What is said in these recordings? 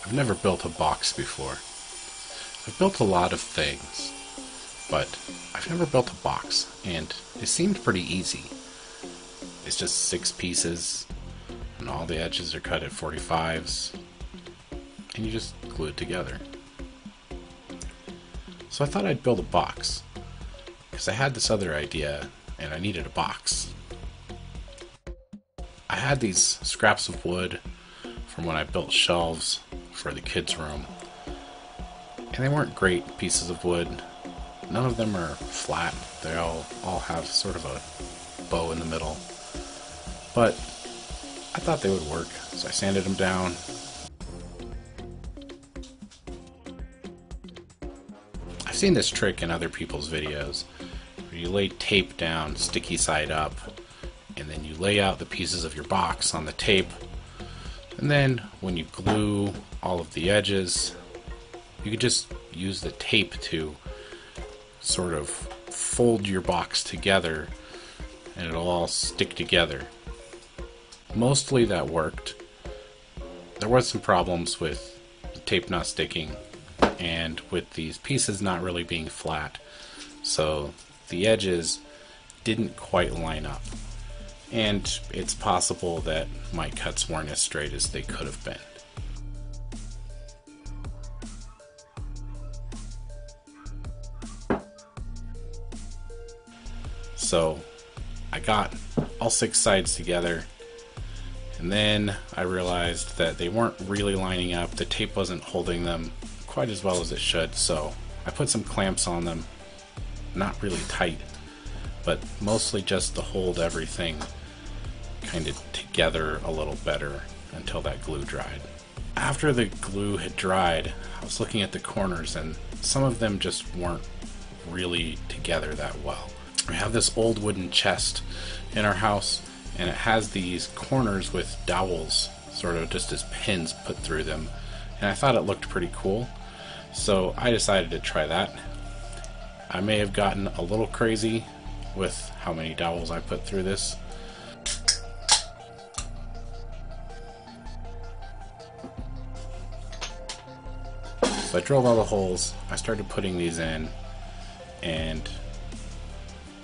I've never built a box before. I've built a lot of things, but I've never built a box, and it seemed pretty easy. It's just 6 pieces, and all the edges are cut at 45s, and you just glue it together. So I thought I'd build a box, because I had this other idea, and I needed a box. I had these scraps of wood from when I built shelves for the kids' room, and they weren't great pieces of wood. None of them are flat. They all have sort of a bow in the middle. But I thought they would work, so I sanded them down. I've seen this trick in other people's videos, where you lay tape down sticky side up, and then you lay out the pieces of your box on the tape, and then when you glue all of the edges, you could just use the tape to sort of fold your box together, and it'll all stick together. Mostly that worked. There was some problems with the tape not sticking, and with these pieces not really being flat, so the edges didn't quite line up. And it's possible that my cuts weren't as straight as they could have been. So I got all 6 sides together, and then I realized that they weren't really lining up. The tape wasn't holding them quite as well as it should, so I put some clamps on them, not really tight, but mostly just to hold everything kind of together a little better until that glue dried. After the glue had dried, I was looking at the corners, and some of them just weren't really together that well. We have this old wooden chest in our house, and it has these corners with dowels, sort of just as pins put through them, and I thought it looked pretty cool, so I decided to try that. I may have gotten a little crazy with how many dowels I put through this. So I drilled all the holes, I started putting these in, and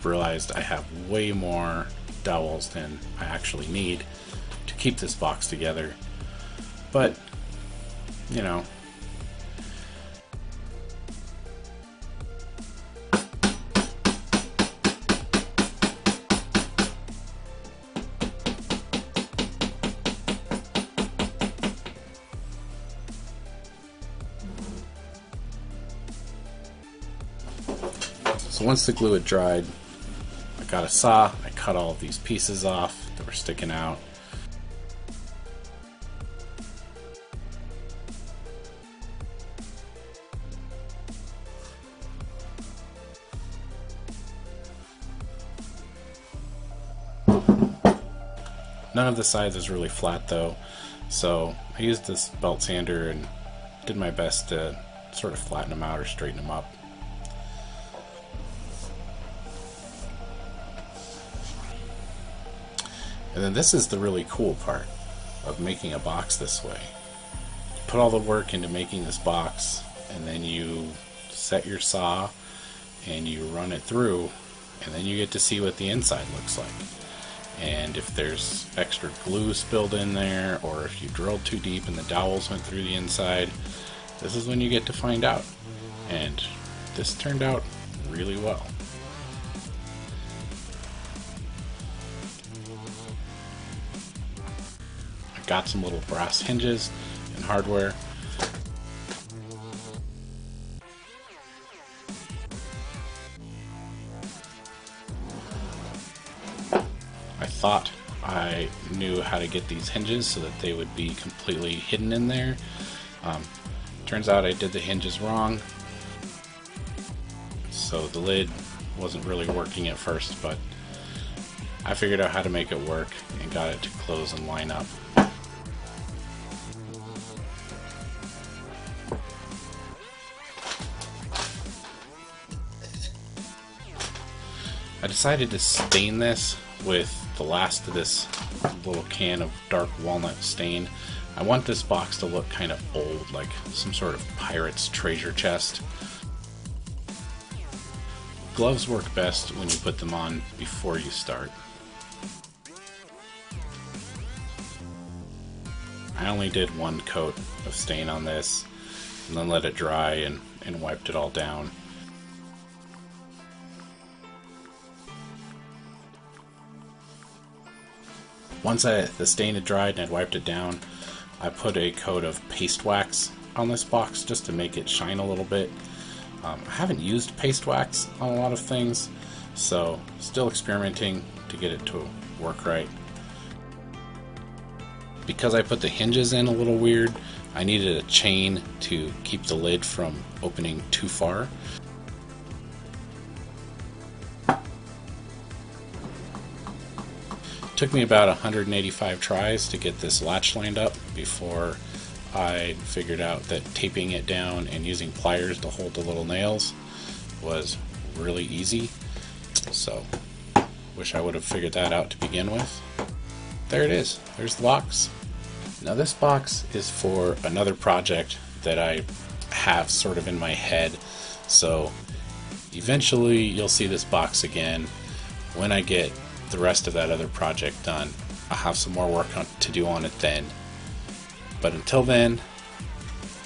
realized I have way more dowels than I actually need to keep this box together. But, you know, so once the glue had dried, I got a saw, I cut all of these pieces off that were sticking out. None of the sides is really flat though, so I used this belt sander and did my best to sort of flatten them out or straighten them up. And then this is the really cool part of making a box this way. You put all the work into making this box, and then you set your saw and you run it through, and then you get to see what the inside looks like. And if there's extra glue spilled in there, or if you drilled too deep and the dowels went through the inside, this is when you get to find out. And this turned out really well. Got some little brass hinges and hardware. I thought I knew how to get these hinges so that they would be completely hidden in there. Turns out I did the hinges wrong, so the lid wasn't really working at first, but I figured out how to make it work and got it to close and line up. I decided to stain this with the last of this little can of dark walnut stain. I want this box to look kind of old, like some sort of pirate's treasure chest. Gloves work best when you put them on before you start. I only did one coat of stain on this, and then let it dry and wiped it all down. Once the stain had dried and I'd wiped it down, I put a coat of paste wax on this box just to make it shine a little bit. I haven't used paste wax on a lot of things, so still experimenting to get it to work right. Because I put the hinges in a little weird, I needed a chain to keep the lid from opening too far. Took me about 185 tries to get this latch lined up before I figured out that taping it down and using pliers to hold the little nails was really easy. So, wish I would have figured that out to begin with. There it is. There's the box. Now this box is for another project that I have sort of in my head. So eventually you'll see this box again when I get the rest of that other project done. I'll have some more work to do on it then. But until then,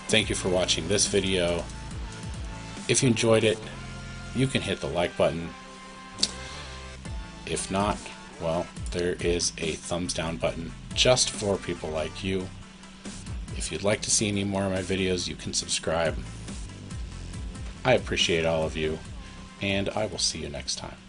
thank you for watching this video. If you enjoyed it, you can hit the like button. If not, well, there is a thumbs down button just for people like you. If you'd like to see any more of my videos, you can subscribe. I appreciate all of you, and I will see you next time.